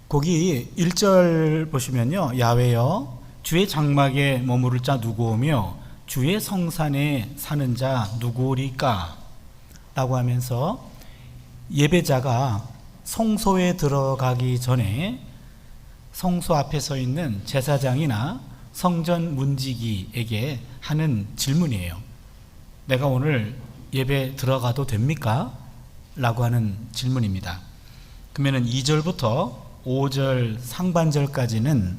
거기 1절 보시면요, 야훼여 주의 장막에 머무를 자 누구오며 주의 성산에 사는 자 누구오리까? 라고 하면서 예배자가 성소에 들어가기 전에 성소 앞에 서 있는 제사장이나 성전 문지기에게 하는 질문이에요. 내가 오늘 예배 들어가도 됩니까? 라고 하는 질문입니다. 그러면 2절부터 5절 상반절까지는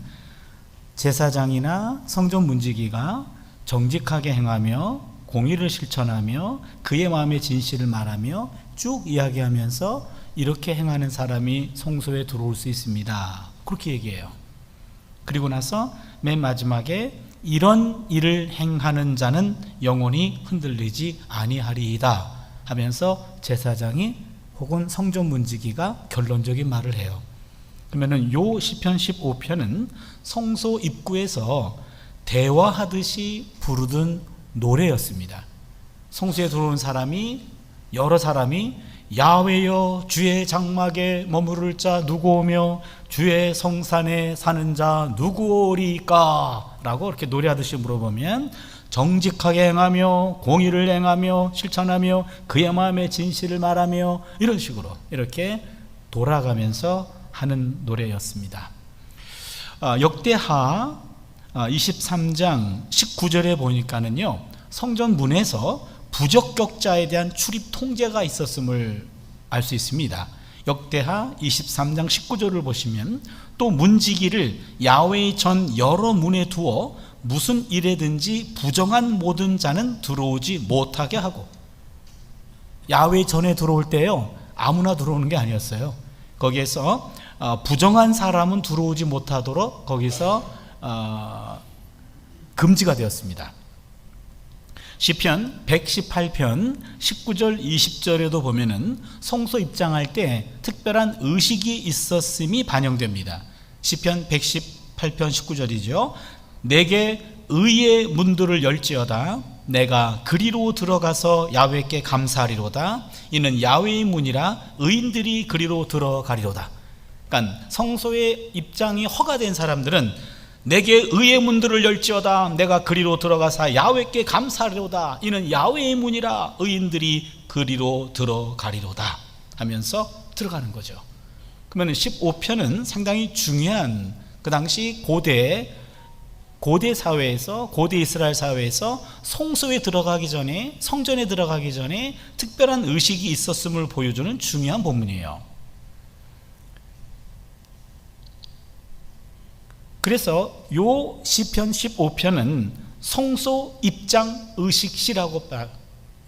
제사장이나 성전 문지기가 정직하게 행하며 공의를 실천하며 그의 마음의 진실을 말하며 쭉 이야기하면서 이렇게 행하는 사람이 성소에 들어올 수 있습니다. 그렇게 얘기해요. 그리고 나서 맨 마지막에 이런 일을 행하는 자는 영원히 흔들리지 아니하리이다 하면서 제사장이 혹은 성전 문지기가 결론적인 말을 해요. 그러면은 요 시편 15편은 성소 입구에서 대화하듯이 부르던 노래였습니다. 성소에 들어온 사람이, 여러 사람이 야훼여 주의 장막에 머무를 자 누구오며 주의 성산에 사는 자 누구오리까? 라고 이렇게 노래하듯이 물어보면 정직하게 행하며 공의를 행하며 실천하며 그의 마음의 진실을 말하며 이런 식으로 이렇게 돌아가면서 하는 노래였습니다. 역대하 23장 19절에 보니까는요, 성전 문에서 부적격자에 대한 출입 통제가 있었음을 알 수 있습니다. 역대하 23장 19절을 보시면 또 문지기를 야훼의 전 여러 문에 두어 무슨 일에든지 부정한 모든 자는 들어오지 못하게 하고, 야훼 전에 들어올 때요 아무나 들어오는 게 아니었어요. 거기에서 부정한 사람은 들어오지 못하도록 거기서 금지가 되었습니다. 시편 118편 19절 20절에도 보면은 성소 입장할 때 특별한 의식이 있었음이 반영됩니다. 시편 118편 19절이죠. 내게 의의 문들을 열지어다. 내가 그리로 들어가서 야훼께 감사하리로다. 이는 야훼의 문이라 의인들이 그리로 들어가리로다. 그러니까 성소의 입장이 허가된 사람들은 내게 의의 문들을 열지어다. 내가 그리로 들어가서 야훼께 감사하리로다. 이는 야훼의 문이라 의인들이 그리로 들어가리로다 하면서 들어가는 거죠. 그러면 15편은 상당히 중요한, 그 당시 고대 사회에서, 고대 이스라엘 사회에서 성소에 들어가기 전에, 성전에 들어가기 전에 특별한 의식이 있었음을 보여주는 중요한 본문이에요. 그래서 요 시편 15편은 성소 입장 의식시라고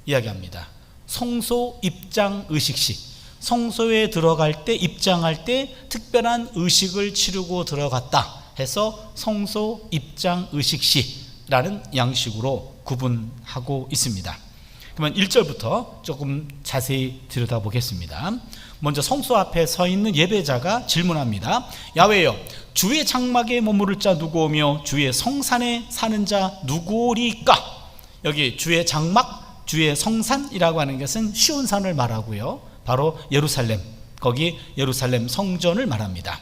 이야기합니다. 성소 입장 의식시, 성소에 들어갈 때, 입장할 때 특별한 의식을 치르고 들어갔다 해서 성소 입장 의식시라는 양식으로 구분하고 있습니다. 그러면 1절부터 조금 자세히 들여다보겠습니다. 먼저 성소 앞에 서 있는 예배자가 질문합니다. 야훼여 주의 장막에 머무를 자 누구오며 주의 성산에 사는 자 누구오리까? 여기 주의 장막, 주의 성산이라고 하는 것은 시온산을 말하고요, 바로 예루살렘, 거기 예루살렘 성전을 말합니다.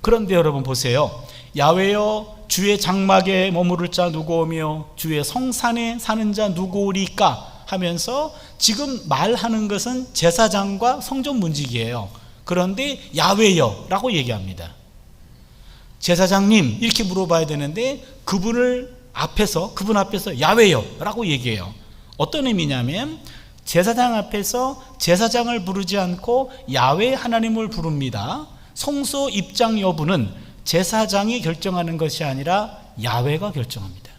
그런데 여러분 보세요. 야훼여 주의 장막에 머무를 자 누구오며 주의 성산에 사는 자 누구오리까? 하면서 지금 말하는 것은 제사장과 성전 문지기예요. 그런데 야훼여 라고 얘기합니다. 제사장님 이렇게 물어봐야 되는데 그분 앞에서 야훼여 라고 얘기해요. 어떤 의미냐면 제사장 앞에서 제사장을 부르지 않고 야훼 하나님을 부릅니다. 성소 입장 여부는 제사장이 결정하는 것이 아니라 야훼가 결정합니다.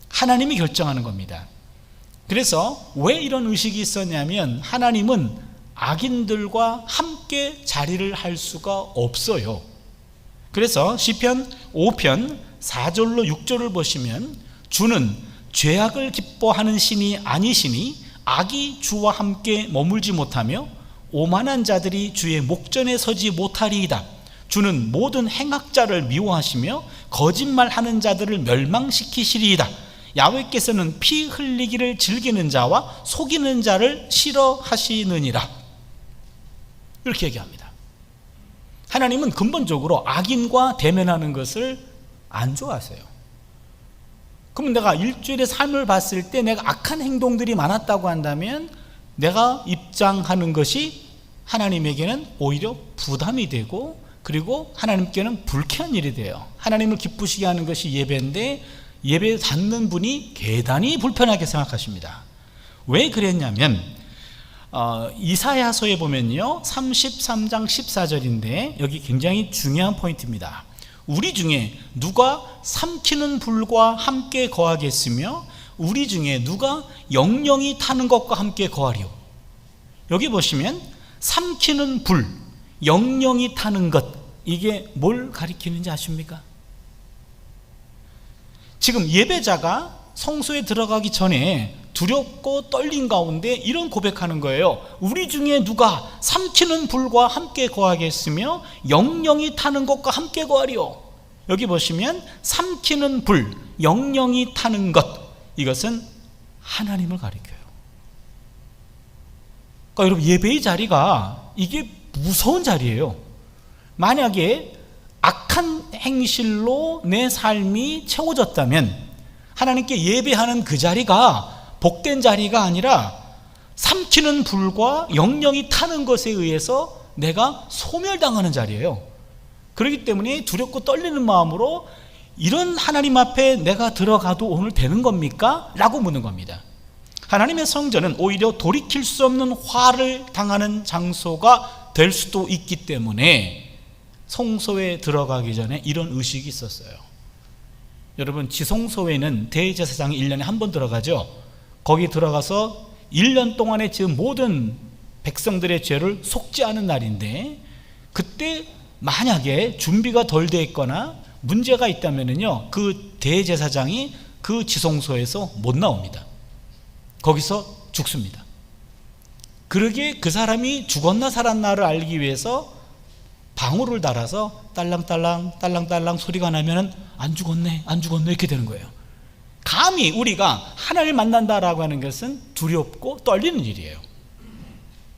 하나님이 결정하는 겁니다. 그래서 왜 이런 의식이 있었냐면 하나님은 악인들과 함께 자리를 할 수가 없어요. 그래서 시편 5편 4절로 6절을 보시면 주는 죄악을 기뻐하는 신이 아니시니 악이 주와 함께 머물지 못하며 오만한 자들이 주의 목전에 서지 못하리이다. 주는 모든 행악자를 미워하시며 거짓말하는 자들을 멸망시키시리이다. 야훼께서는 피 흘리기를 즐기는 자와 속이는 자를 싫어하시느니라. 이렇게 얘기합니다. 하나님은 근본적으로 악인과 대면하는 것을 안 좋아하세요. 그럼 내가 일주일의 삶을 봤을 때 내가 악한 행동들이 많았다고 한다면 내가 입장하는 것이 하나님에게는 오히려 부담이 되고, 그리고 하나님께는 불쾌한 일이 돼요. 하나님을 기쁘시게 하는 것이 예배인데 예배 받는 분이 대단히 불편하게 생각하십니다. 왜 그랬냐면 이사야서에 보면요 33장 14절인데 여기 굉장히 중요한 포인트입니다. 우리 중에 누가 삼키는 불과 함께 거하겠으며 우리 중에 누가 영영이 타는 것과 함께 거하리요. 여기 보시면 삼키는 불, 영영이 타는 것, 이게 뭘 가리키는지 아십니까? 지금 예배자가 성소에 들어가기 전에 두렵고 떨린 가운데 이런 고백하는 거예요. 우리 중에 누가 삼키는 불과 함께 거하겠으며 영영이 타는 것과 함께 거하리요. 여기 보시면 삼키는 불, 영영이 타는 것, 이것은 하나님을 가리켜요. 그러니까 여러분, 예배의 자리가 이게 무서운 자리예요. 만약에 악한 행실로 내 삶이 채워졌다면 하나님께 예배하는 그 자리가 복된 자리가 아니라 삼키는 불과 영영이 타는 것에 의해서 내가 소멸당하는 자리예요. 그렇기 때문에 두렵고 떨리는 마음으로 이런 하나님 앞에 내가 들어가도 오늘 되는 겁니까? 라고 묻는 겁니다. 하나님의 성전은 오히려 돌이킬 수 없는 화를 당하는 장소가 될 수도 있기 때문에 성소에 들어가기 전에 이런 의식이 있었어요. 여러분, 지성소에는 대제사장이 1년에 한 번 들어가죠. 거기 들어가서 1년 동안에 지은 모든 백성들의 죄를 속죄하는 날인데, 그때 만약에 준비가 덜 돼 있거나 문제가 있다면요, 그 대제사장이 그 지성소에서 못 나옵니다. 거기서 죽습니다. 그러기에 그 사람이 죽었나 살았나를 알기 위해서 방울을 달아서 딸랑딸랑 딸랑딸랑 소리가 나면 안 죽었네 안 죽었네 이렇게 되는 거예요. 감히 우리가 하나님을 만난다라고 하는 것은 두렵고 떨리는 일이에요.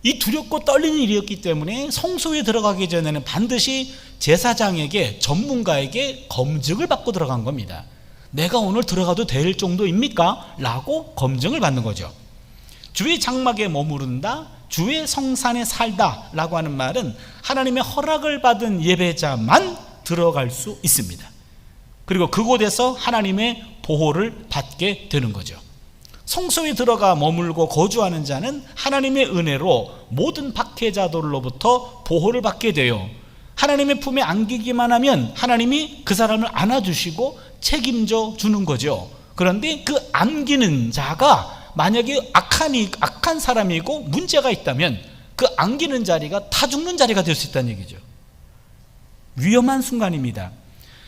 이 두렵고 떨리는 일이었기 때문에 성소에 들어가기 전에는 반드시 제사장에게, 전문가에게 검증을 받고 들어간 겁니다. 내가 오늘 들어가도 될 정도입니까? 라고 검증을 받는 거죠. 주의 장막에 머무른다, 주의 성산에 살다 라고 하는 말은 하나님의 허락을 받은 예배자만 들어갈 수 있습니다. 그리고 그곳에서 하나님의 보호를 받게 되는 거죠. 성소에 들어가 머물고 거주하는 자는 하나님의 은혜로 모든 박해자들로부터 보호를 받게 돼요. 하나님의 품에 안기기만 하면 하나님이 그 사람을 안아주시고 책임져 주는 거죠. 그런데 그 안기는 자가 만약에 악한 사람이고 문제가 있다면 그 안기는 자리가 타 죽는 자리가 될 수 있다는 얘기죠. 위험한 순간입니다.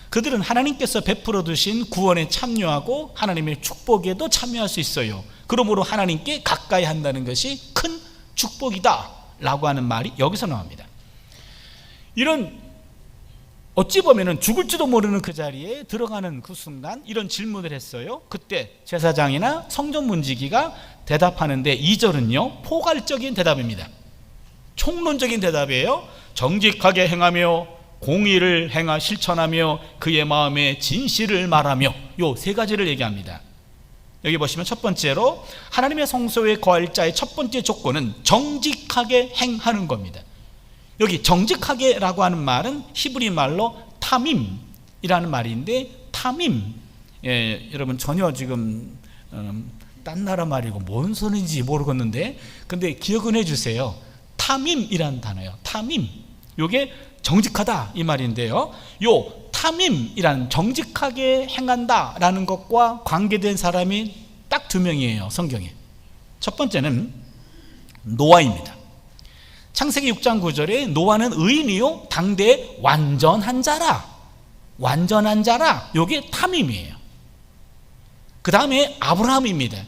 그들은 하나님께서 베풀어 두신 구원에 참여하고 하나님의 축복에도 참여할 수 있어요. 그러므로 하나님께 가까이 한다는 것이 큰 축복이다 라고 하는 말이 여기서 나옵니다. 이런 어찌 보면 죽을지도 모르는 그 자리에 들어가는 그 순간 이런 질문을 했어요. 그때 제사장이나 성전 문지기가 대답하는데 2절은요 포괄적인 대답입니다. 총론적인 대답이에요. 정직하게 행하며 공의를 행하 실천하며 그의 마음에 진실을 말하며, 요 세 가지를 얘기합니다. 여기 보시면 첫 번째로 하나님의 성소에 거할 자의 첫 번째 조건은 정직하게 행하는 겁니다. 여기 정직하게라고 하는 말은 히브리 말로 타밈이라는 말인데, 타밈, 여러분 전혀 지금 딴 나라 말이고 뭔 소리인지 모르겠는데, 근데 기억은 해주세요. 타밈이라는 단어예요. 타밈, 요게 정직하다 이 말인데요, 요 타밈이라는 정직하게 행한다라는 것과 관계된 사람이 딱 두 명이에요, 성경에. 첫 번째는 노아입니다. 창세기 6장 9절에 노아는 의인이요 당대의 완전한 자라, 완전한 자라, 요게 타밈이에요. 그 다음에 아브라함입니다.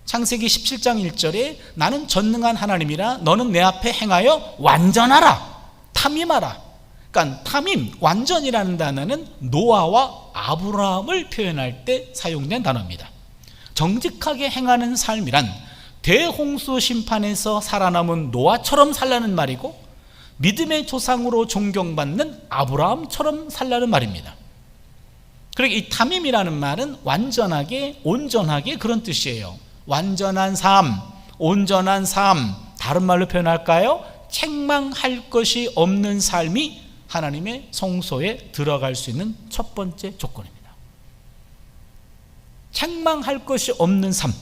창세기 17장 1절에 나는 전능한 하나님이라 너는 내 앞에 행하여 완전하라, 타밈하라. 그러니까 타밈, 완전이라는 단어는 노아와 아브라함을 표현할 때 사용된 단어입니다. 정직하게 행하는 삶이란 대홍수 심판에서 살아남은 노아처럼 살라는 말이고, 믿음의 조상으로 존경받는 아브라함처럼 살라는 말입니다. 그러니까 이 타밈이라는 말은 완전하게, 온전하게 그런 뜻이에요. 완전한 삶, 온전한 삶, 다른 말로 표현할까요? 책망할 것이 없는 삶이 하나님의 성소에 들어갈 수 있는 첫 번째 조건입니다. 책망할 것이 없는 삶.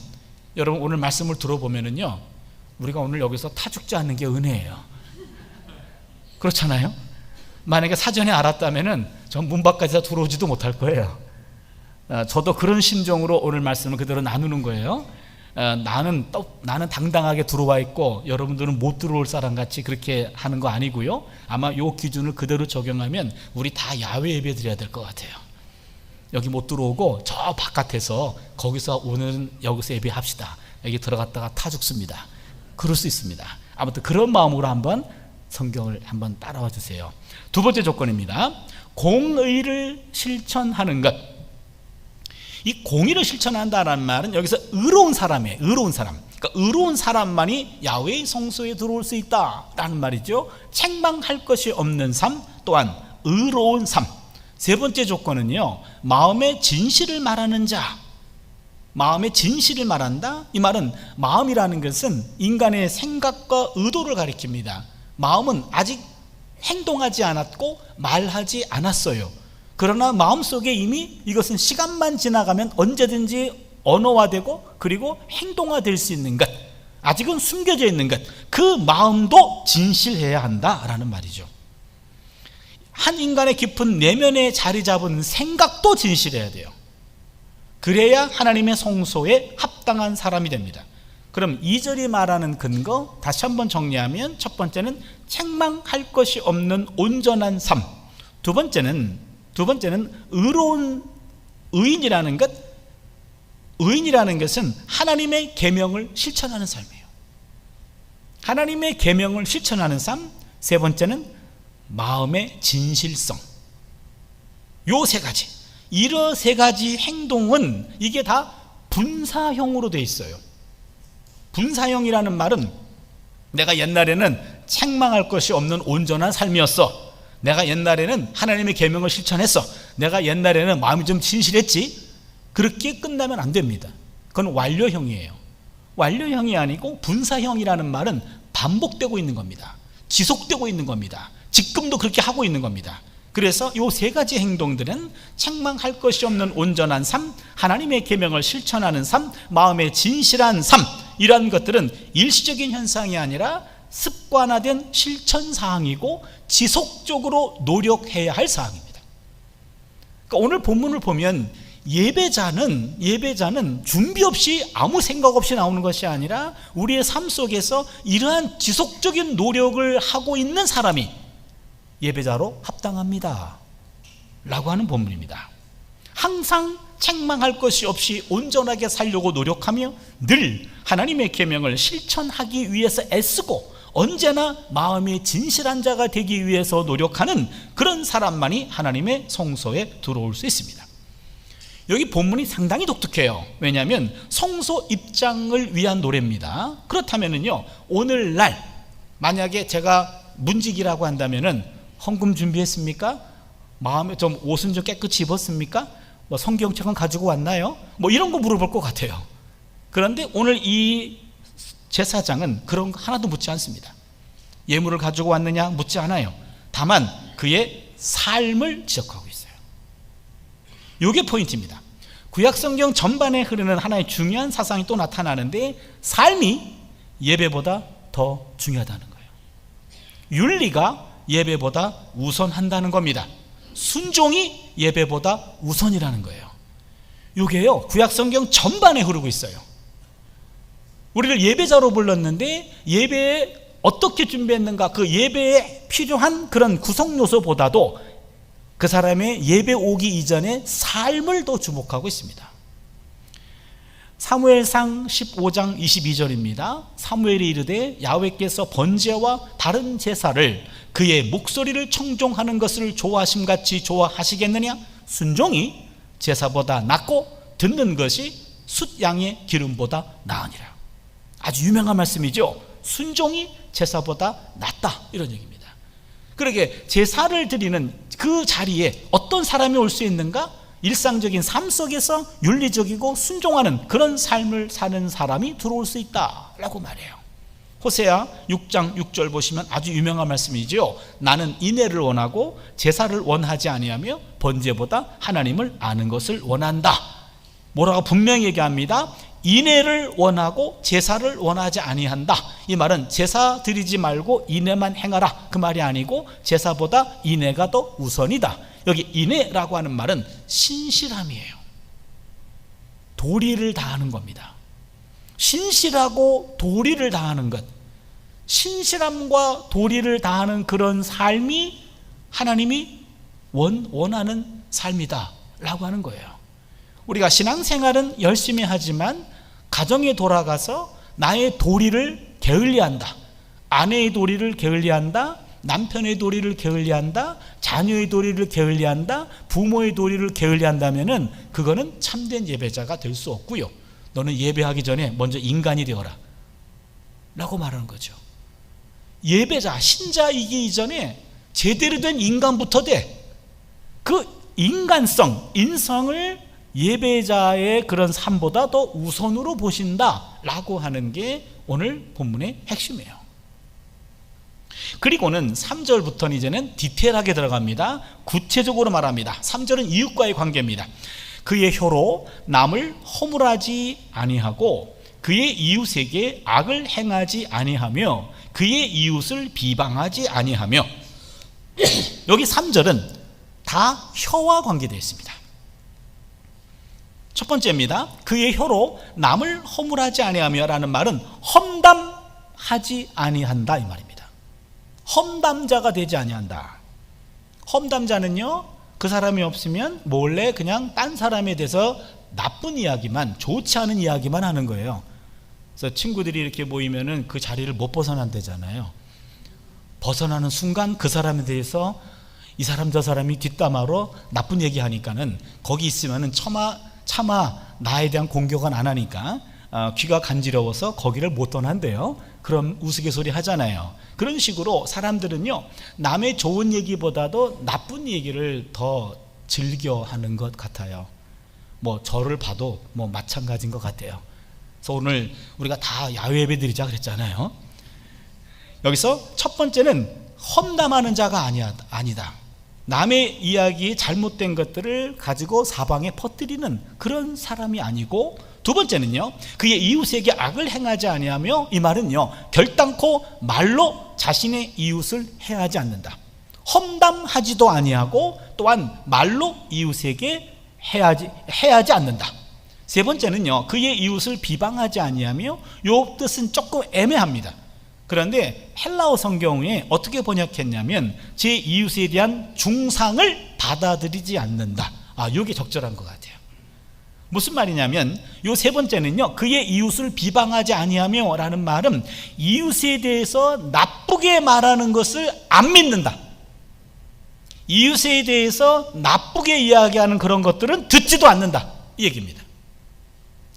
여러분 오늘 말씀을 들어보면은요, 우리가 오늘 여기서 타 죽지 않는 게 은혜예요. 그렇잖아요? 만약에 사전에 알았다면은 전 문 밖까지 다 들어오지도 못할 거예요. 저도 그런 심정으로 오늘 말씀을 그대로 나누는 거예요. 나는 당당하게 들어와 있고 여러분들은 못 들어올 사람 같이 그렇게 하는 거 아니고요. 아마 요 기준을 그대로 적용하면 우리 다 야외 예배 드려야 될 것 같아요. 여기 못 들어오고 저 바깥에서 거기서 오늘은 여기서 예배합시다. 여기 들어갔다가 타 죽습니다. 그럴 수 있습니다. 아무튼 그런 마음으로 한번 성경을 한번 따라와 주세요. 두 번째 조건입니다. 공의를 실천하는 것. 이 공의를 실천한다라는 말은 여기서 의로운 사람이에요. 의로운 사람. 그러니까 의로운 사람만이 야훼의 성소에 들어올 수 있다라는 말이죠. 책망할 것이 없는 삶, 또한 의로운 삶. 세 번째 조건은요, 마음의 진실을 말하는 자. 마음의 진실을 말한다. 이 말은 마음이라는 것은 인간의 생각과 의도를 가리킵니다. 마음은 아직 행동하지 않았고 말하지 않았어요. 그러나 마음속에 이미 이것은 시간만 지나가면 언제든지 언어화되고 그리고 행동화될 수 있는 것, 아직은 숨겨져 있는 것, 그 마음도 진실해야 한다라는 말이죠. 한 인간의 깊은 내면에 자리 잡은 생각도 진실해야 돼요. 그래야 하나님의 성소에 합당한 사람이 됩니다. 그럼 2절이 말하는 근거 다시 한번 정리하면, 첫 번째는 책망할 것이 없는 온전한 삶, 두 번째는 의로운 의인이라는 것. 의인이라는 것은 하나님의 계명을 실천하는 삶이에요. 하나님의 계명을 실천하는 삶. 세 번째는 마음의 진실성. 요 세 가지, 이런 세 가지 행동은 이게 다 분사형으로 돼 있어요. 분사형이라는 말은 내가 옛날에는 책망할 것이 없는 온전한 삶이었어, 내가 옛날에는 하나님의 계명을 실천했어, 내가 옛날에는 마음이 좀 진실했지, 그렇게 끝나면 안 됩니다. 그건 완료형이에요. 완료형이 아니고 분사형이라는 말은 반복되고 있는 겁니다. 지속되고 있는 겁니다. 지금도 그렇게 하고 있는 겁니다. 그래서 이 세 가지 행동들은 책망할 것이 없는 온전한 삶, 하나님의 계명을 실천하는 삶, 마음의 진실한 삶, 이러한 것들은 일시적인 현상이 아니라 습관화된 실천 사항이고 지속적으로 노력해야 할 사항입니다. 그러니까 오늘 본문을 보면 예배자는 준비 없이 아무 생각 없이 나오는 것이 아니라 우리의 삶 속에서 이러한 지속적인 노력을 하고 있는 사람이 예배자로 합당합니다 라고 하는 본문입니다. 항상 책망할 것이 없이 온전하게 살려고 노력하며 늘 하나님의 계명을 실천하기 위해서 애쓰고 언제나 마음이 진실한 자가 되기 위해서 노력하는 그런 사람만이 하나님의 성소에 들어올 수 있습니다. 여기 본문이 상당히 독특해요. 왜냐하면 성소 입장을 위한 노래입니다. 그렇다면요, 오늘날 만약에 제가 문직이라고 한다면은 헌금 준비했습니까? 마음에 좀 옷은 좀 깨끗이 입었습니까? 뭐 성경책은 가지고 왔나요? 뭐 이런 거 물어볼 것 같아요. 그런데 오늘 이 제사장은 그런 거 하나도 묻지 않습니다. 예물을 가지고 왔느냐 묻지 않아요. 다만 그의 삶을 지적하고 있어요. 이게 포인트입니다. 구약성경 전반에 흐르는 하나의 중요한 사상이 또 나타나는데, 삶이 예배보다 더 중요하다는 거예요. 윤리가 예배보다 우선한다는 겁니다. 순종이 예배보다 우선이라는 거예요. 이게요, 구약성경 전반에 흐르고 있어요. 우리를 예배자로 불렀는데 예배에 어떻게 준비했는가, 그 예배에 필요한 그런 구성 요소보다도 그 사람의 예배 오기 이전에 삶을 더 주목하고 있습니다. 사무엘상 15장 22절입니다. 사무엘이 이르되 야훼께서 번제와 다른 제사를 그의 목소리를 청종하는 것을 좋아하심같이 좋아하시겠느냐? 순종이 제사보다 낫고 듣는 것이 숫양의 기름보다 나으니라. 아주 유명한 말씀이죠. 순종이 제사보다 낫다, 이런 얘기입니다. 그러게 제사를 드리는 그 자리에 어떤 사람이 올 수 있는가? 일상적인 삶 속에서 윤리적이고 순종하는 그런 삶을 사는 사람이 들어올 수 있다라고 말해요. 호세아 6장 6절 보시면 아주 유명한 말씀이죠. 나는 인애를 원하고 제사를 원하지 아니하며 번제보다 하나님을 아는 것을 원한다. 뭐라고 분명히 얘기합니다. 인애를 원하고 제사를 원하지 아니한다. 이 말은 제사 드리지 말고 인애만 행하라 그 말이 아니고 제사보다 인애가 더 우선이다. 여기 인애라고 하는 말은 신실함이에요. 도리를 다하는 겁니다. 신실하고 도리를 다하는 것, 신실함과 도리를 다하는 그런 삶이 하나님이 원하는 삶이다 라고 하는 거예요. 우리가 신앙생활은 열심히 하지만 가정에 돌아가서 나의 도리를 게을리한다, 아내의 도리를 게을리한다, 남편의 도리를 게을리한다, 자녀의 도리를 게을리한다, 부모의 도리를 게을리한다면은 그거는 참된 예배자가 될 수 없고요. 너는 예배하기 전에 먼저 인간이 되어라 라고 말하는 거죠. 예배자, 신자이기 이전에 제대로 된 인간부터 돼. 그 인간성, 인성을 예배자의 그런 삶보다 더 우선으로 보신다라고 하는 게 오늘 본문의 핵심이에요. 그리고는 3절부터는 이제는 디테일하게 들어갑니다. 구체적으로 말합니다. 3절은 이웃과의 관계입니다. 그의 혀로 남을 허물하지 아니하고 그의 이웃에게 악을 행하지 아니하며 그의 이웃을 비방하지 아니하며 여기 3절은 다 혀와 관계되어 있습니다. 첫 번째입니다. 그의 혀로 남을 허물하지 아니하며 라는 말은 험담하지 아니한다 이 말입니다. 험담자가 되지 아니한다. 험담자는요, 그 사람이 없으면 몰래 그냥 딴 사람에 대해서 나쁜 이야기만, 좋지 않은 이야기만 하는 거예요. 그래서 친구들이 이렇게 모이면은 그 자리를 못 벗어난다잖아요. 벗어나는 순간 그 사람에 대해서 이 사람 저 사람이 뒷담화로 나쁜 얘기하니까는 거기 있으면은 차마 나에 대한 공격은 안 하니까 귀가 간지러워서 거기를 못 떠난대요. 그럼 우스갯소리 하잖아요. 그런 식으로 사람들은요, 남의 좋은 얘기보다도 나쁜 얘기를 더 즐겨하는 것 같아요. 뭐 저를 봐도 뭐 마찬가지인 것 같아요. 그래서 오늘 우리가 다 야외 예배 드리자 그랬잖아요. 여기서 첫 번째는 험담하는 자가 아니다. 남의 이야기, 잘못된 것들을 가지고 사방에 퍼뜨리는 그런 사람이 아니고, 두 번째는요, 그의 이웃에게 악을 행하지 아니하며, 이 말은요, 결단코 말로 자신의 이웃을 해하지 않는다. 험담하지도 아니하고 또한 말로 이웃에게 해하지 않는다. 세 번째는요, 그의 이웃을 비방하지 아니하며, 요 뜻은 조금 애매합니다. 그런데 헬라어 성경에 어떻게 번역했냐면 제 이웃에 대한 중상을 받아들이지 않는다. 이게 적절한 것 같아요. 무슨 말이냐면 요 세 번째는요, 그의 이웃을 비방하지 아니하며 라는 말은 이웃에 대해서 나쁘게 말하는 것을 안 믿는다. 이웃에 대해서 나쁘게 이야기하는 그런 것들은 듣지도 않는다 이 얘기입니다.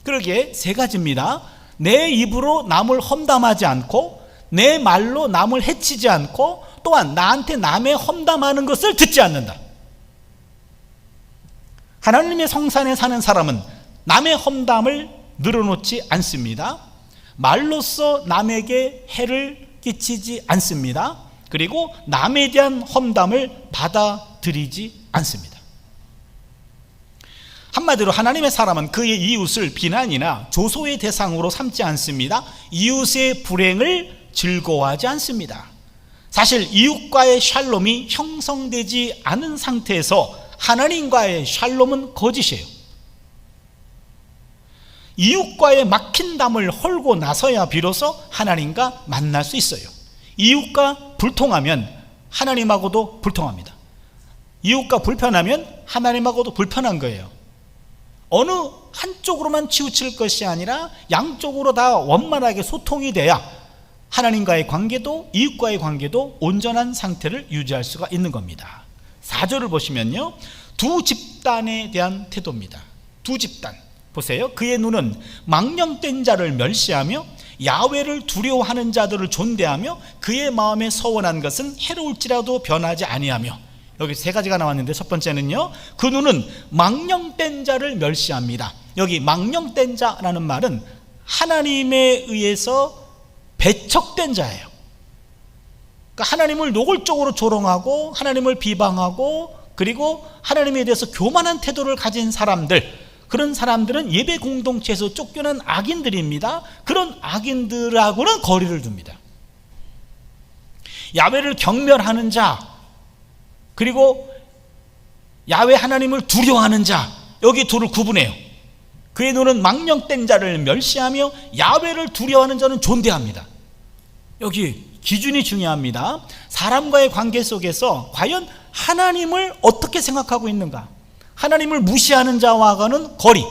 그러기에 세 가지입니다. 내 입으로 남을 험담하지 않고, 내 말로 남을 해치지 않고, 또한 나한테 남의 험담하는 것을 듣지 않는다. 하나님의 성산에 사는 사람은 남의 험담을 늘어놓지 않습니다. 말로써 남에게 해를 끼치지 않습니다. 그리고 남에 대한 험담을 받아들이지 않습니다. 한마디로 하나님의 사람은 그의 이웃을 비난이나 조소의 대상으로 삼지 않습니다. 이웃의 불행을 즐거워하지 않습니다. 사실 이웃과의 샬롬이 형성되지 않은 상태에서 하나님과의 샬롬은 거짓이에요. 이웃과의 막힌 담을 헐고 나서야 비로소 하나님과 만날 수 있어요. 이웃과 불통하면 하나님하고도 불통합니다. 이웃과 불편하면 하나님하고도 불편한 거예요. 어느 한쪽으로만 치우칠 것이 아니라 양쪽으로 다 원만하게 소통이 돼야 하나님과의 관계도 이웃과의 관계도 온전한 상태를 유지할 수가 있는 겁니다. 4절을 보시면요, 두 집단에 대한 태도입니다. 두 집단 보세요. 그의 눈은 망령된 자를 멸시하며 야훼를 두려워하는 자들을 존대하며 그의 마음에 서원한 것은 해로울지라도 변하지 아니하며, 여기 세 가지가 나왔는데 첫 번째는요, 그 눈은 망령된 자를 멸시합니다. 여기 망령된 자라는 말은 하나님에 의해서 배척된 자예요. 그러니까 하나님을 노골적으로 조롱하고 하나님을 비방하고 그리고 하나님에 대해서 교만한 태도를 가진 사람들, 그런 사람들은 예배 공동체에서 쫓겨난 악인들입니다. 그런 악인들하고는 거리를 둡니다. 야훼를 경멸하는 자, 그리고 야훼 하나님을 두려워하는 자, 여기 둘을 구분해요. 그의 눈은 망령된 자를 멸시하며 야훼를 두려워하는 자는 존대합니다. 여기 기준이 중요합니다. 사람과의 관계 속에서 과연 하나님을 어떻게 생각하고 있는가? 하나님을 무시하는 자와는 거리,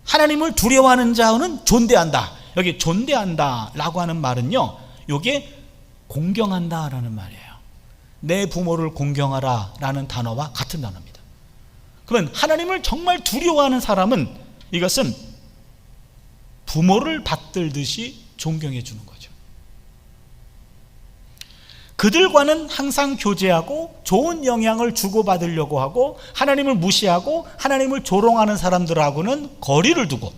하나님을 두려워하는 자는 존대한다. 여기 존대한다 라고 하는 말은요, 이게 공경한다 라는 말이에요. 내 부모를 공경하라 라는 단어와 같은 단어입니다. 그러면 하나님을 정말 두려워하는 사람은 이것은 부모를 받들듯이 존경해 주는 거죠. 그들과는 항상 교제하고 좋은 영향을 주고받으려고 하고 하나님을 무시하고 하나님을 조롱하는 사람들하고는 거리를 두고,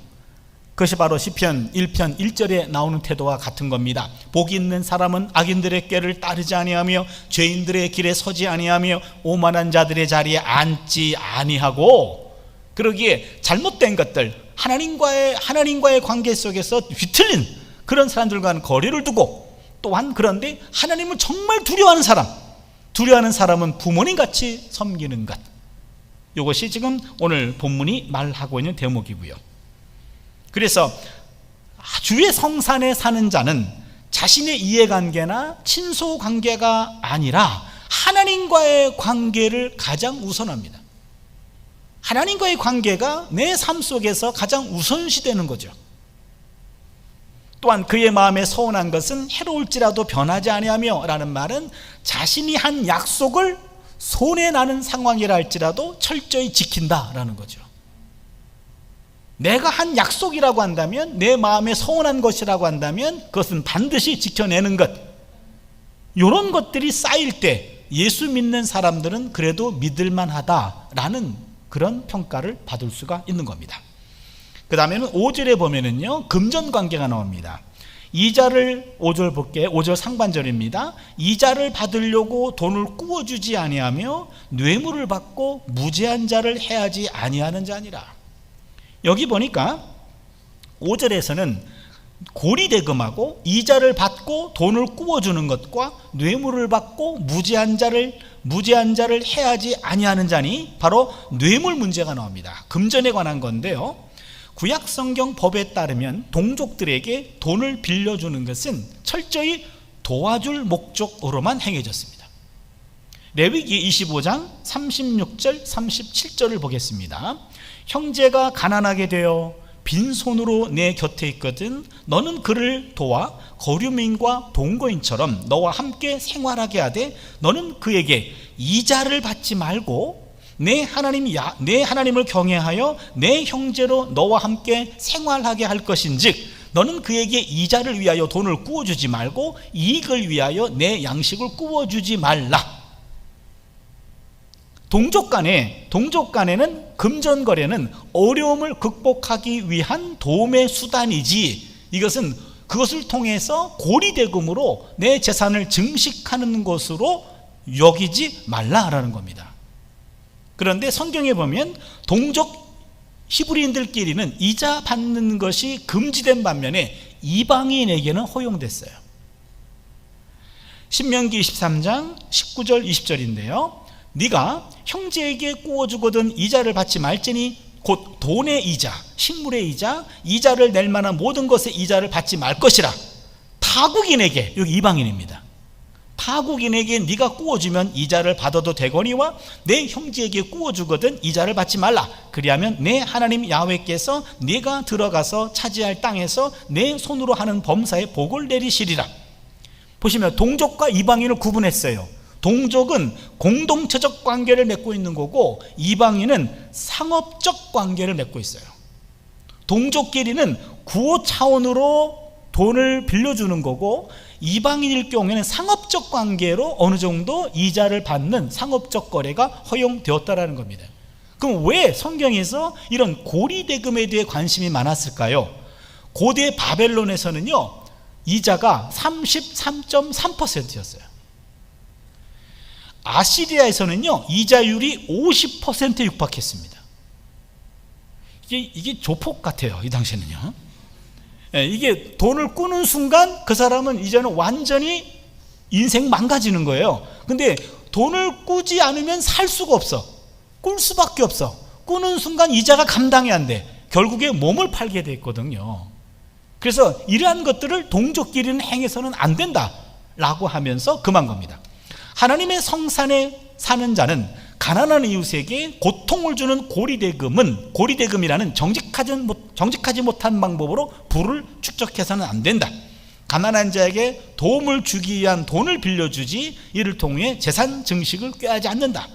그것이 바로 시편 1편 1절에 나오는 태도와 같은 겁니다. 복이 있는 사람은 악인들의 꾀를 따르지 아니하며 죄인들의 길에 서지 아니하며 오만한 자들의 자리에 앉지 아니하고, 그러기에 잘못된 것들, 하나님과의 관계 속에서 뒤틀린 그런 사람들과는 거리를 두고, 또한 그런데 하나님을 정말 두려워하는 사람은 부모님같이 섬기는 것, 이것이 지금 오늘 본문이 말하고 있는 대목이고요. 그래서 주의 성산에 사는 자는 자신의 이해관계나 친소관계가 아니라 하나님과의 관계를 가장 우선합니다. 하나님과의 관계가 내 삶 속에서 가장 우선시되는 거죠. 또한 그의 마음에 서운한 것은 해로울지라도 변하지 아니하며 라는 말은 자신이 한 약속을 손해나는 상황이라 할지라도 철저히 지킨다라는 거죠. 내가 한 약속이라고 한다면, 내 마음에 서운한 것이라고 한다면 그것은 반드시 지켜내는 것, 이런 것들이 쌓일 때 예수 믿는 사람들은 그래도 믿을만하다라는 그런 평가를 받을 수가 있는 겁니다. 그 다음에는 5절에 보면은요, 금전관계가 나옵니다. 이자를, 5절 볼게요. 5절 상반절입니다. 이자를 받으려고 돈을 꾸어주지 아니하며 뇌물을 받고 무죄한 자를 해하지 아니하는 자니라. 여기 보니까 5절에서는 고리대금하고 이자를 받고 돈을 꾸어주는 것과 뇌물을 받고 무죄한 자를 해하지 아니하는 자니, 바로 뇌물 문제가 나옵니다. 금전에 관한 건데요, 구약 성경 법에 따르면 동족들에게 돈을 빌려주는 것은 철저히 도와줄 목적으로만 행해졌습니다. 레위기 25장 36절 37절을 보겠습니다. 형제가 가난하게 되어 빈손으로 내 곁에 있거든 너는 그를 도와 거류민과 동거인처럼 너와 함께 생활하게 하되 너는 그에게 이자를 받지 말고 내 하나님을 경외하여 내 형제로 너와 함께 생활하게 할 것인즉 너는 그에게 이자를 위하여 돈을 꾸어주지 말고 이익을 위하여 내 양식을 꾸어주지 말라. 동족 간에는 금전거래는 어려움을 극복하기 위한 도움의 수단이지, 이것은 그것을 통해서 고리대금으로 내 재산을 증식하는 것으로 여기지 말라라는 겁니다. 그런데 성경에 보면 동족 히브리인들끼리는 이자 받는 것이 금지된 반면에 이방인에게는 허용됐어요. 신명기 23장 19절 20절인데요 네가 형제에게 꾸어주거든 이자를 받지 말지니 곧 돈의 이자, 식물의 이자, 이자를 낼 만한 모든 것의 이자를 받지 말 것이라. 타국인에게, 여기 이방인입니다. 타국인에게 네가 꾸어주면 이자를 받아도 되거니와 내 형제에게 꾸어주거든 이자를 받지 말라. 그리하면 내 하나님 야훼께서 네가 들어가서 차지할 땅에서 내 손으로 하는 범사에 복을 내리시리라. 보시면 동족과 이방인을 구분했어요. 동족은 공동체적 관계를 맺고 있는 거고 이방인은 상업적 관계를 맺고 있어요. 동족끼리는 구호 차원으로 돈을 빌려주는 거고, 이방인일 경우에는 상업적 관계로 어느 정도 이자를 받는 상업적 거래가 허용되었다라는 겁니다. 그럼 왜 성경에서 이런 고리대금에 대해 관심이 많았을까요? 고대 바벨론에서는요, 이자가 33.3%였어요. 아시리아에서는요, 이자율이 50%에 육박했습니다. 이게 조폭 같아요, 이 당시에는요. 이게 돈을 꾸는 순간 그 사람은 이제는 완전히 인생 망가지는 거예요. 근데 돈을 꾸지 않으면 살 수가 없어. 꿀 수밖에 없어. 꾸는 순간 이자가 감당이 안 돼. 결국에 몸을 팔게 됐거든요. 그래서 이러한 것들을 동족끼리는 행해서는 안 된다라고 하면서 금한 겁니다. 하나님의 성산에 사는 자는 가난한 이웃에게 고통을 주는 고리대금이라는 정직하지 못한 방법으로 부를 축적해서는 안 된다. 가난한 자에게 도움을 주기 위한 돈을 빌려주지 이를 통해 재산 증식을 꾀하지 않는다.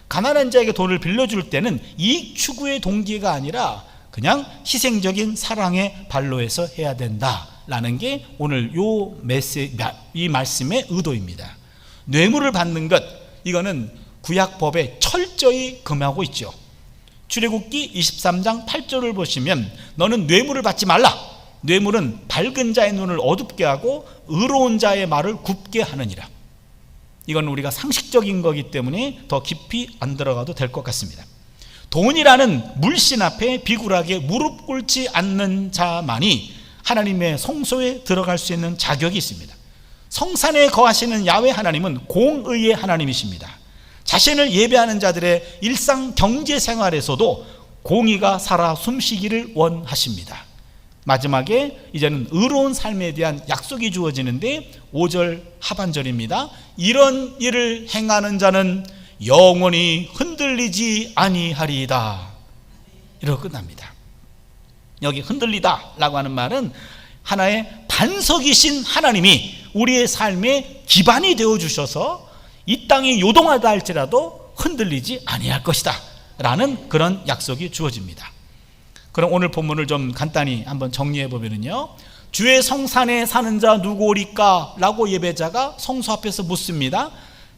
가난한 자에게 돈을 빌려줄 때는 이익 추구의 동기가 아니라 그냥 희생적인 사랑의 발로에서 해야 된다라는 게 오늘 이 말씀의 의도입니다. 뇌물을 받는 것, 이거는 구약법에 철저히 금하고 있죠. 출애굽기 23장 8절을 보시면 너는 뇌물을 받지 말라. 뇌물은 밝은 자의 눈을 어둡게 하고 의로운 자의 말을 굽게 하느니라. 이건 우리가 상식적인 거기 때문에 더 깊이 안 들어가도 될 것 같습니다. 돈이라는 물씬 앞에 비굴하게 무릎 꿇지 않는 자만이 하나님의 성소에 들어갈 수 있는 자격이 있습니다. 성산에 거하시는 야훼 하나님은 공의의 하나님이십니다. 자신을 예배하는 자들의 일상 경제 생활에서도 공의가 살아 숨쉬기를 원하십니다. 마지막에 이제는 의로운 삶에 대한 약속이 주어지는데 5절 하반절입니다. 이런 일을 행하는 자는 영원히 흔들리지 아니하리이다. 이렇게 끝납니다. 여기 흔들리다 라고 하는 말은 하나의 반석이신 하나님이 우리의 삶의 기반이 되어주셔서 이 땅이 요동하다 할지라도 흔들리지 아니할 것이다 라는 그런 약속이 주어집니다. 그럼 오늘 본문을 좀 간단히 한번 정리해 보면요, 주의 성산에 사는 자 누구오리까? 라고 예배자가 성소 앞에서 묻습니다.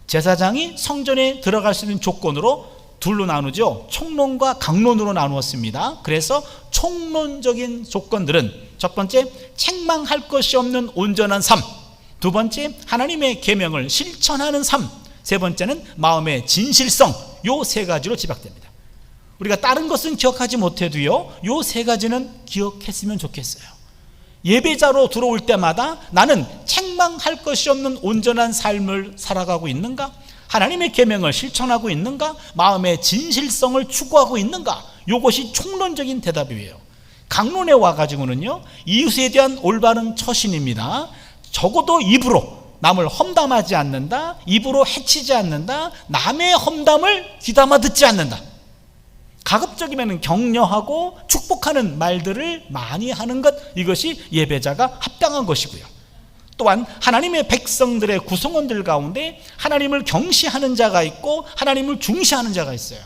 제사장이 성전에 들어갈 수 있는 조건으로 둘로 나누죠. 총론과 강론으로 나누었습니다. 그래서 총론적인 조건들은 첫 번째, 책망할 것이 없는 온전한 삶, 두 번째, 하나님의 계명을 실천하는 삶, 세 번째는 마음의 진실성, 요 세 가지로 집약됩니다. 우리가 다른 것은 기억하지 못해도요, 요 세 가지는 기억했으면 좋겠어요. 예배자로 들어올 때마다 나는 책망할 것이 없는 온전한 삶을 살아가고 있는가? 하나님의 계명을 실천하고 있는가? 마음의 진실성을 추구하고 있는가? 이것이 총론적인 대답이에요. 강론에 와가지고는요, 이웃에 대한 올바른 처신입니다. 적어도 입으로 남을 험담하지 않는다, 입으로 해치지 않는다, 남의 험담을 귀담아 듣지 않는다. 가급적이면 격려하고 축복하는 말들을 많이 하는 것, 이것이 예배자가 합당한 것이고요. 또한 하나님의 백성들의 구성원들 가운데 하나님을 경시하는 자가 있고 하나님을 중시하는 자가 있어요.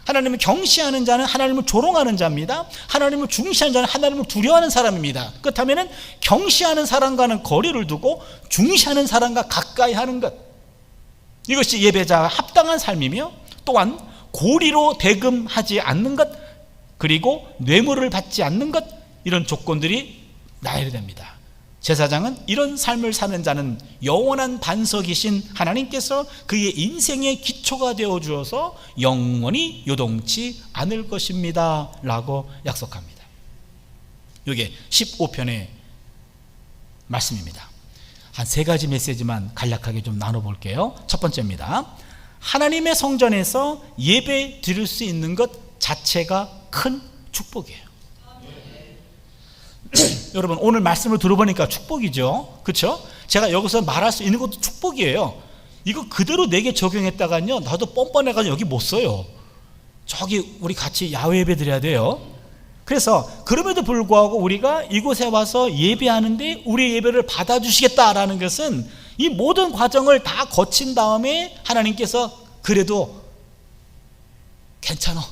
하나님을 경시하는 자는 하나님을 조롱하는 자입니다. 하나님을 중시하는 자는 하나님을 두려워하는 사람입니다. 그렇다면 경시하는 사람과는 거리를 두고 중시하는 사람과 가까이 하는 것, 이것이 예배자가 합당한 삶이며, 또한 고리로 대금하지 않는 것, 그리고 뇌물을 받지 않는 것, 이런 조건들이 나야 됩니다. 제사장은 이런 삶을 사는 자는 영원한 반석이신 하나님께서 그의 인생의 기초가 되어 주어서 영원히 요동치 않을 것입니다 라고 약속합니다. 이게 15편의 말씀입니다. 한 세 가지 메시지만 간략하게 좀 나눠볼게요. 첫 번째입니다. 하나님의 성전에서 예배 드릴 수 있는 것 자체가 큰 축복이에요. 여러분, 오늘 말씀을 들어보니까 축복이죠. 그렇죠? 제가 여기서 말할 수 있는 것도 축복이에요. 이거 그대로 내게 적용했다가요, 나도 뻔뻔해가지고 여기 못 써요. 저기 우리 같이 야외 예배 드려야 돼요. 그래서 그럼에도 불구하고 우리가 이곳에 와서 예배하는데 우리 예배를 받아주시겠다라는 것은 이 모든 과정을 다 거친 다음에 하나님께서 그래도 괜찮아,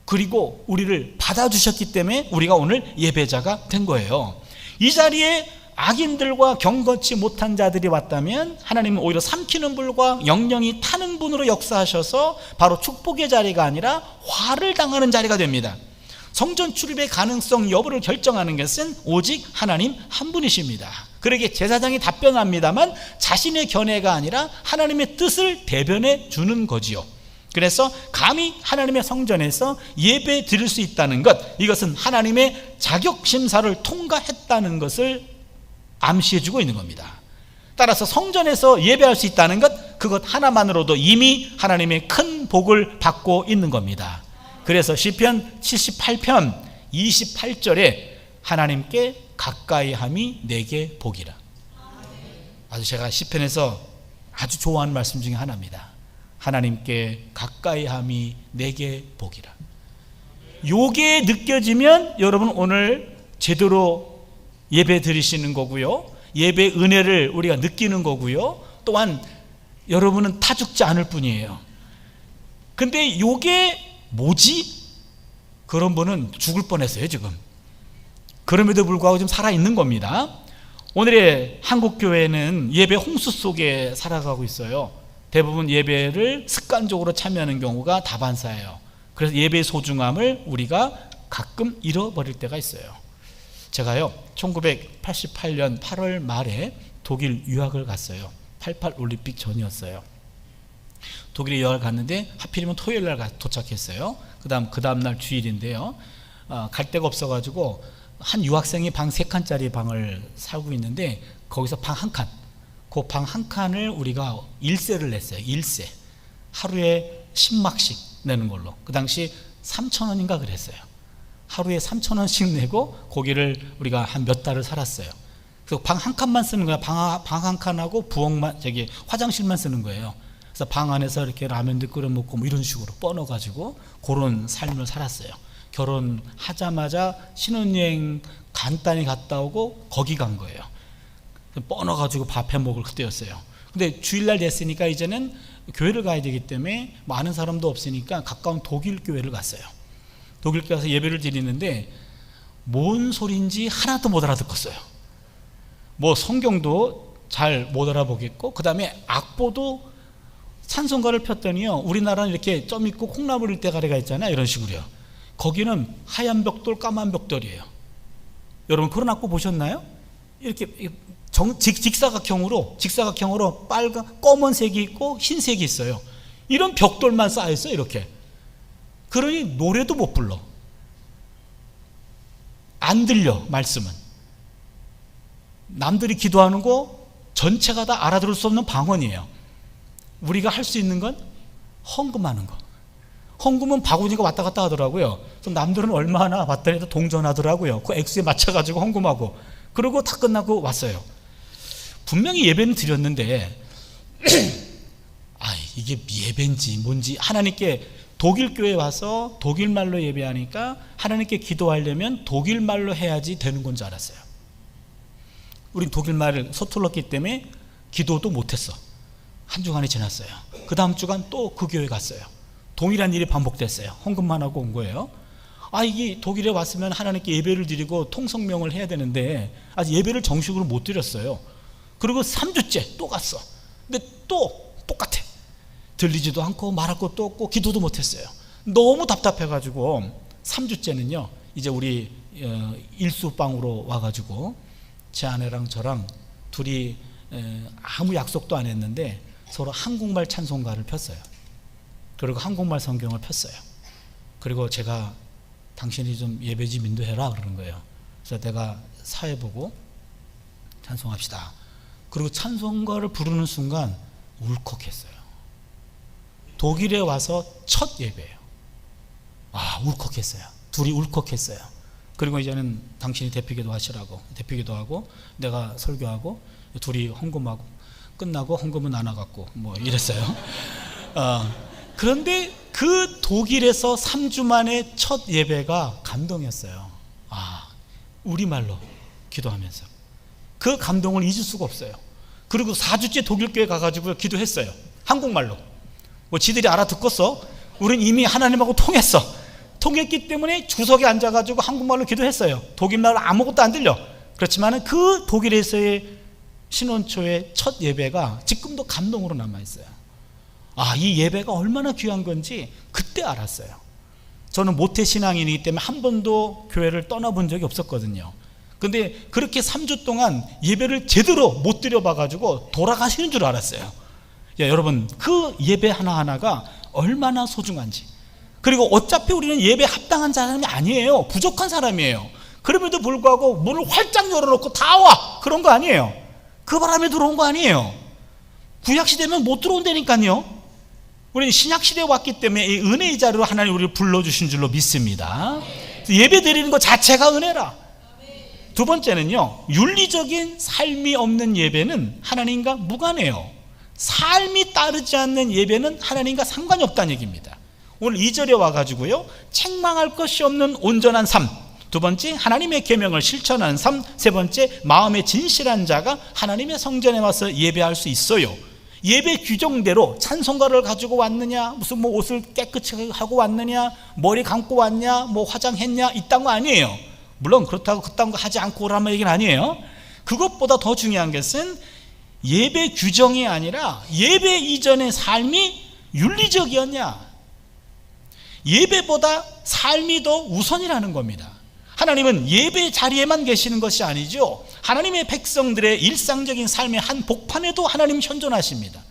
그리고 우리를 받아주셨기 때문에 우리가 오늘 예배자가 된 거예요. 이 자리에 악인들과 경건치 못한 자들이 왔다면 하나님은 오히려 삼키는 불과 영영이 타는 분으로 역사하셔서 바로 축복의 자리가 아니라 화를 당하는 자리가 됩니다. 성전 출입의 가능성 여부를 결정하는 것은 오직 하나님 한 분이십니다. 그러기에 제사장이 답변합니다만 자신의 견해가 아니라 하나님의 뜻을 대변해 주는 거지요. 그래서 감히 하나님의 성전에서 예배 드릴 수 있다는 것, 이것은 하나님의 자격심사를 통과했다는 것을 암시해주고 있는 겁니다. 따라서 성전에서 예배할 수 있다는 것, 그것 하나만으로도 이미 하나님의 큰 복을 받고 있는 겁니다. 그래서 시편 78편 28절에 하나님께 가까이함이 내게 복이라. 아주 제가 시편에서 아주 좋아하는 말씀 중에 하나입니다. 하나님께 가까이함이 내게 복이라. 요게 느껴지면 여러분 오늘 제대로 예배 드리시는 거고요, 예배 은혜를 우리가 느끼는 거고요, 또한 여러분은 타 죽지 않을 뿐이에요. 근데 요게 뭐지? 그런 분은 죽을 뻔했어요 지금. 그럼에도 불구하고 지금 살아있는 겁니다. 오늘의 한국교회는 예배 홍수 속에 살아가고 있어요. 대부분 예배를 습관적으로 참여하는 경우가 다반사예요. 그래서 예배의 소중함을 우리가 가끔 잃어버릴 때가 있어요. 제가요 1988년 8월 말에 독일 유학을 갔어요. 88 올림픽 전이었어요. 독일에 유학을 갔는데 하필이면 토요일 날 도착했어요. 그 다음 날 주일인데요, 갈 데가 없어가지고 한 유학생이 방 3칸짜리 방을 살고 있는데 거기서 방 한 칸, 그 방 한 칸을 우리가 일세를 냈어요. 일세, 하루에 10막씩 내는 걸로. 그 당시 3,000원인가 그랬어요. 하루에 3,000원씩 내고 거기를 우리가 한 몇 달을 살았어요. 그래서 방 한 칸만 쓰는 거야. 방 한 칸하고 부엌만, 화장실만 쓰는 거예요. 그래서 방 안에서 이렇게 라면도 끓여 먹고 뭐 이런 식으로 뻗어가지고 그런 삶을 살았어요. 결혼하자마자 신혼여행 간단히 갔다 오고 거기 간 거예요. 뻗어가지고 밥 해 먹을 그때였어요. 근데 주일날 됐으니까 이제는 교회를 가야 되기 때문에 뭐 아는 사람도 없으니까 가까운 독일 교회를 갔어요. 독일 교회 가서 예배를 드리는데 뭔 소리인지 하나도 못 알아듣겠어요. 뭐 성경도 잘 못 알아보겠고, 그 다음에 악보도 찬송가를 폈더니요, 우리나라는 이렇게 점 있고 콩나물 일대가리가 있잖아요. 이런 식으로요. 거기는 하얀 벽돌 까만 벽돌이에요. 여러분 그런 악보 보셨나요? 이렇게 직사각형으로 빨간 검은색이 있고 흰색이 있어요. 이런 벽돌만 쌓여있어요. 이렇게. 그러니 노래도 못 불러. 안 들려 말씀은. 남들이 기도하는 거 전체가 다 알아들을 수 없는 방언이에요. 우리가 할 수 있는 건 헌금하는 거. 헌금은 바구니가 왔다 갔다 하더라고요. 남들은 얼마나 왔더니 동전하더라고요. 그 액수에 맞춰가지고 헌금하고, 그리고 다 끝나고 왔어요. 분명히 예배는 드렸는데 이게 예배인지 뭔지, 하나님께 독일 교회에 와서 독일말로 예배하니까 하나님께 기도하려면 독일말로 해야지 되는 건 줄 알았어요. 우린 독일말을 서툴렀기 때문에 기도도 못했어. 한 주간이 지났어요. 그 다음 주간 또 그 교회 갔어요. 동일한 일이 반복됐어요. 헌금만 하고 온 거예요. 이게 독일에 왔으면 하나님께 예배를 드리고 통성명을 해야 되는데 아직 예배를 정식으로 못 드렸어요. 그리고 3주째 또 갔어. 근데 또 똑같아. 들리지도 않고 말할 것도 없고 기도도 못했어요. 너무 답답해가지고 3주째는요 이제 우리 일수방으로 와가지고 제 아내랑 저랑 둘이 아무 약속도 안 했는데 서로 한국말 찬송가를 폈어요. 그리고 한국말 성경을 폈어요. 그리고 제가 당신이 좀 예배 좀 인도해라 그러는 거예요. 그래서 내가 사회 보고 찬송합시다. 그리고 찬송가를 부르는 순간 울컥했어요. 독일에 와서 첫 예배예요. 울컥했어요. 둘이 울컥했어요. 그리고 이제는 당신이 대표기도 하시라고, 대표기도 하고 내가 설교하고 둘이 헌금하고 끝나고 헌금은 안 와갖고 뭐 이랬어요. 그런데 그 독일에서 3주 만에 첫 예배가 감동이었어요. 우리말로 기도하면서 그 감동을 잊을 수가 없어요. 그리고 4주째 독일교회 가가지고 기도했어요. 한국말로. 뭐 지들이 알아듣겠어? 우린 이미 하나님하고 통했기 때문에 주석에 앉아가지고 한국말로 기도했어요. 독일말로 아무것도 안 들려. 그렇지만 그 독일에서의 신혼초의 첫 예배가 지금도 감동으로 남아있어요. 이 예배가 얼마나 귀한 건지 그때 알았어요. 저는 모태신앙인이기 때문에 한 번도 교회를 떠나본 적이 없었거든요. 근데 그렇게 3주 동안 예배를 제대로 못 드려봐가지고 돌아가시는 줄 알았어요. 여러분, 그 예배 하나하나가 얼마나 소중한지. 그리고 어차피 우리는 예배 합당한 사람이 아니에요. 부족한 사람이에요. 그럼에도 불구하고 문을 활짝 열어놓고 다 와! 그런 거 아니에요. 그 바람에 들어온 거 아니에요. 구약시대면 못 들어온다니까요. 우리는 신약시대에 왔기 때문에 이 은혜의 자리로 하나님 우리를 불러주신 줄로 믿습니다. 예배 드리는 것 자체가 은혜라. 두 번째는요, 윤리적인 삶이 없는 예배는 하나님과 무관해요. 삶이 따르지 않는 예배는 하나님과 상관이 없다는 얘기입니다. 오늘 2절에 와가지고요, 책망할 것이 없는 온전한 삶, 두 번째 하나님의 계명을 실천하는 삶, 세 번째 마음에 진실한 자가 하나님의 성전에 와서 예배할 수 있어요. 예배 규정대로 찬송가를 가지고 왔느냐, 무슨 뭐 옷을 깨끗이 하고 왔느냐, 머리 감고 왔냐, 뭐 화장했냐, 이딴 거 아니에요. 물론 그렇다고 그딴 거 하지 않고 오라는 얘기는 아니에요. 그것보다 더 중요한 것은 예배 규정이 아니라 예배 이전의 삶이 윤리적이었냐, 예배보다 삶이 더 우선이라는 겁니다. 하나님은 예배 자리에만 계시는 것이 아니죠. 하나님의 백성들의 일상적인 삶의 한 복판에도 하나님 현존하십니다.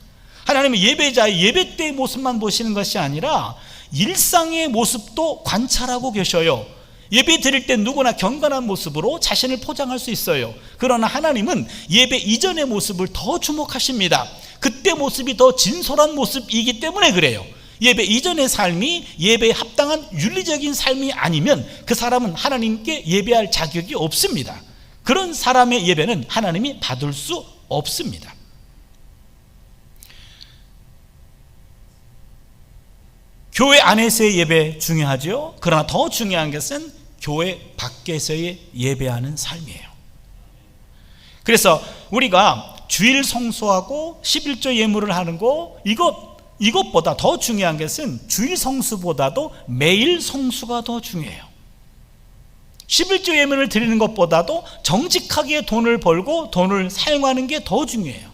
하나님은 예배자의 예배 때의 모습만 보시는 것이 아니라 일상의 모습도 관찰하고 계셔요. 예배 드릴 때 누구나 경건한 모습으로 자신을 포장할 수 있어요. 그러나 하나님은 예배 이전의 모습을 더 주목하십니다. 그때 모습이 더 진솔한 모습이기 때문에 그래요. 예배 이전의 삶이 예배에 합당한 윤리적인 삶이 아니면 그 사람은 하나님께 예배할 자격이 없습니다. 그런 사람의 예배는 하나님이 받을 수 없습니다. 교회 안에서의 예배 중요하죠. 그러나 더 중요한 것은 교회 밖에서의 예배하는 삶이에요. 그래서 우리가 주일 성수하고 11조 예물을 하는 거, 이것보다 더 중요한 것은 주일 성수보다도 매일 성수가 더 중요해요. 11조 예물을 드리는 것보다도 정직하게 돈을 벌고 돈을 사용하는 게 더 중요해요.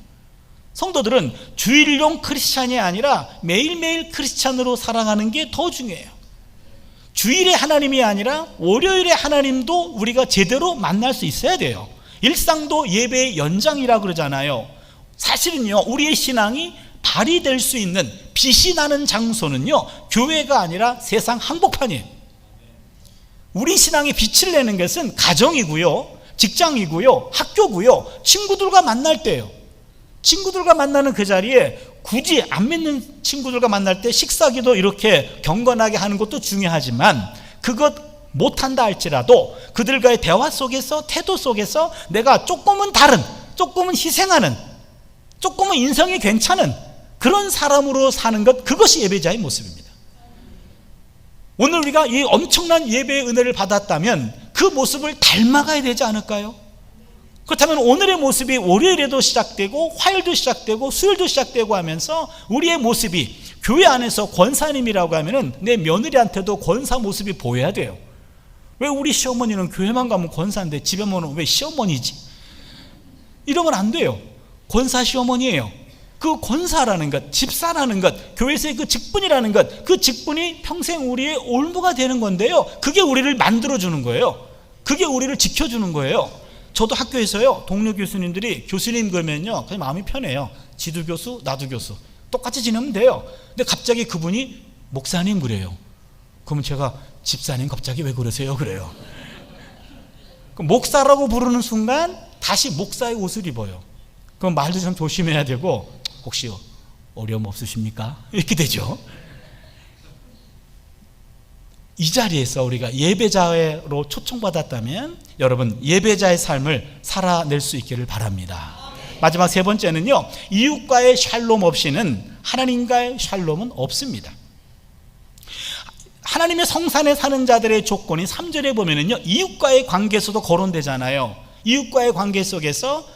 성도들은 주일용 크리스찬이 아니라 매일매일 크리스찬으로 살아가는 게 더 중요해요. 주일의 하나님이 아니라 월요일의 하나님도 우리가 제대로 만날 수 있어야 돼요. 일상도 예배의 연장이라고 그러잖아요. 사실은요, 우리의 신앙이 발휘될 수 있는 빛이 나는 장소는요, 교회가 아니라 세상 한복판이에요. 우리 신앙의 빛을 내는 것은 가정이고요, 직장이고요, 학교고요, 친구들과 만날 때예요. 친구들과 만나는 그 자리에 굳이 안 믿는 친구들과 만날 때 식사기도 이렇게 경건하게 하는 것도 중요하지만, 그것 못한다 할지라도 그들과의 대화 속에서, 태도 속에서 내가 조금은 다른, 조금은 희생하는, 조금은 인성이 괜찮은 그런 사람으로 사는 것, 그것이 예배자의 모습입니다. 오늘 우리가 이 엄청난 예배의 은혜를 받았다면 그 모습을 닮아가야 되지 않을까요? 그렇다면 오늘의 모습이 월요일에도 시작되고 화요일도 시작되고 수요일도 시작되고 하면서 우리의 모습이 교회 안에서 권사님이라고 하면은 내 며느리한테도 권사 모습이 보여야 돼요. 왜 우리 시어머니는 교회만 가면 권사인데 집에 오면 왜 시어머니지? 이러면 안 돼요. 권사 시어머니예요. 그 권사라는 것, 집사라는 것, 교회에서의 그 직분이라는 것, 그 직분이 평생 우리의 올무가 되는 건데요, 그게 우리를 만들어주는 거예요. 그게 우리를 지켜주는 거예요. 저도 학교에서요, 동료 교수님들이 교수님 그러면요 그냥 마음이 편해요. 지도 교수, 나도 교수, 똑같이 지내면 돼요. 근데 갑자기 그분이 목사님 그래요. 그러면 제가 집사님 갑자기 왜 그러세요? 그래요. 목사라고 부르는 순간 다시 목사의 옷을 입어요. 그럼 말도 좀 조심해야 되고, 혹시 어려움 없으십니까? 이렇게 되죠. 이 자리에서 우리가 예배자로 초청받았다면 여러분, 예배자의 삶을 살아낼 수 있기를 바랍니다. 마지막 세 번째는요, 이웃과의 샬롬 없이는 하나님과의 샬롬은 없습니다. 하나님의 성산에 사는 자들의 조건이 3절에 보면은요, 이웃과의 관계에서도 거론되잖아요. 이웃과의 관계 속에서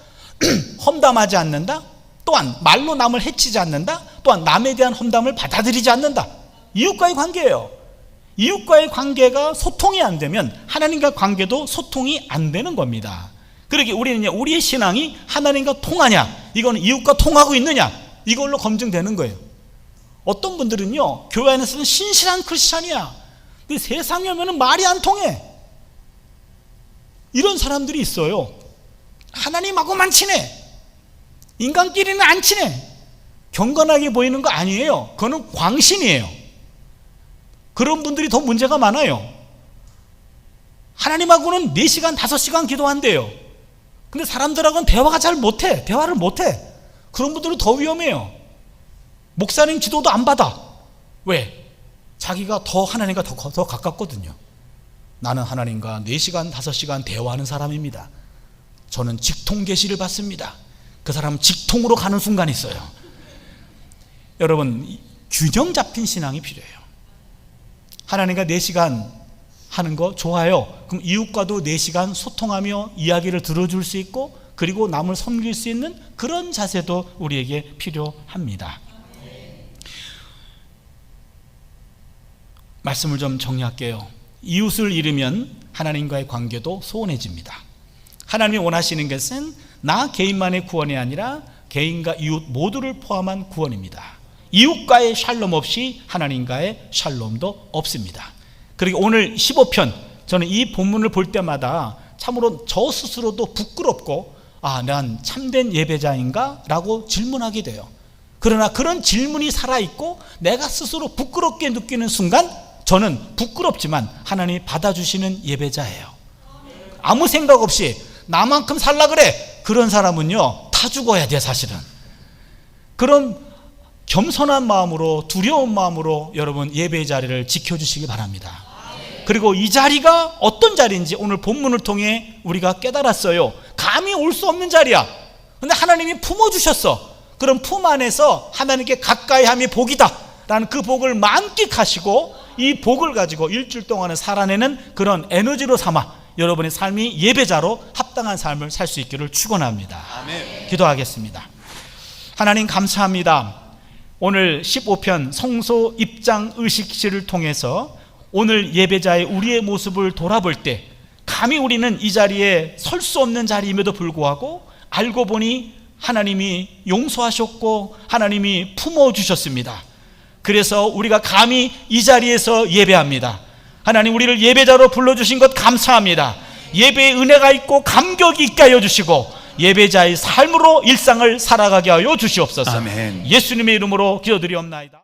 험담하지 않는다, 또한 말로 남을 해치지 않는다, 또한 남에 대한 험담을 받아들이지 않는다. 이웃과의 관계예요. 이웃과의 관계가 소통이 안 되면 하나님과 관계도 소통이 안 되는 겁니다. 그러게 우리는 우리의 신앙이 하나님과 통하냐, 이거는 이웃과 통하고 있느냐, 이걸로 검증되는 거예요. 어떤 분들은요, 교회 안에서는 신실한 크리스찬이야, 근데 세상에 오면 말이 안 통해. 이런 사람들이 있어요. 하나님하고만 친해, 인간끼리는 안 친해. 경건하게 보이는 거 아니에요. 그거는 광신이에요. 그런 분들이 더 문제가 많아요. 하나님하고는 4시간 5시간 기도한대요. 근데 사람들하고는 대화를 못해. 그런 분들은 더 위험해요. 목사님 기도도 안 받아. 왜? 자기가 더 하나님과 더 가깝거든요. 나는 하나님과 4시간 5시간 대화하는 사람입니다. 저는 직통 계시를 받습니다. 그 사람은 직통으로 가는 순간이 있어요. 여러분, 균형 잡힌 신앙이 필요해요. 하나님과 4시간 하는 거 좋아요. 그럼 이웃과도 4시간 소통하며 이야기를 들어줄 수 있고, 그리고 남을 섬길 수 있는 그런 자세도 우리에게 필요합니다. 말씀을 좀 정리할게요. 이웃을 잃으면 하나님과의 관계도 소원해집니다. 하나님이 원하시는 것은 나 개인만의 구원이 아니라 개인과 이웃 모두를 포함한 구원입니다. 이웃과의 샬롬 없이 하나님과의 샬롬도 없습니다. 그리고 오늘 15편, 저는 이 본문을 볼 때마다 참으로 저 스스로도 부끄럽고, 난 참된 예배자인가? 라고 질문하게 돼요. 그러나 그런 질문이 살아있고 내가 스스로 부끄럽게 느끼는 순간, 저는 부끄럽지만 하나님이 받아주시는 예배자예요. 아무 생각 없이 나만큼 살라 그래, 그런 사람은요 다 죽어야 돼. 사실은 그런 겸손한 마음으로, 두려운 마음으로 여러분 예배의 자리를 지켜주시기 바랍니다. 그리고 이 자리가 어떤 자리인지 오늘 본문을 통해 우리가 깨달았어요. 감히 올 수 없는 자리야. 근데 하나님이 품어주셨어. 그럼 품 안에서 하나님께 가까이 함이 복이다 라는 그 복을 만끽하시고, 이 복을 가지고 일주일 동안을 살아내는 그런 에너지로 삼아 여러분의 삶이 예배자로 합당한 삶을 살 수 있기를 축원합니다. 아멘. 기도하겠습니다. 하나님 감사합니다. 오늘 15편 성소 입장 의식실을 통해서 오늘 예배자의 우리의 모습을 돌아볼 때, 감히 우리는 이 자리에 설 수 없는 자리임에도 불구하고 알고 보니 하나님이 용서하셨고 하나님이 품어주셨습니다. 그래서 우리가 감히 이 자리에서 예배합니다. 하나님, 우리를 예배자로 불러주신 것 감사합니다. 예배의 은혜가 있고 감격이 있게 하여 주시고 예배자의 삶으로 일상을 살아가게 하여 주시옵소서. 아멘. 예수님의 이름으로 기도드리옵나이다.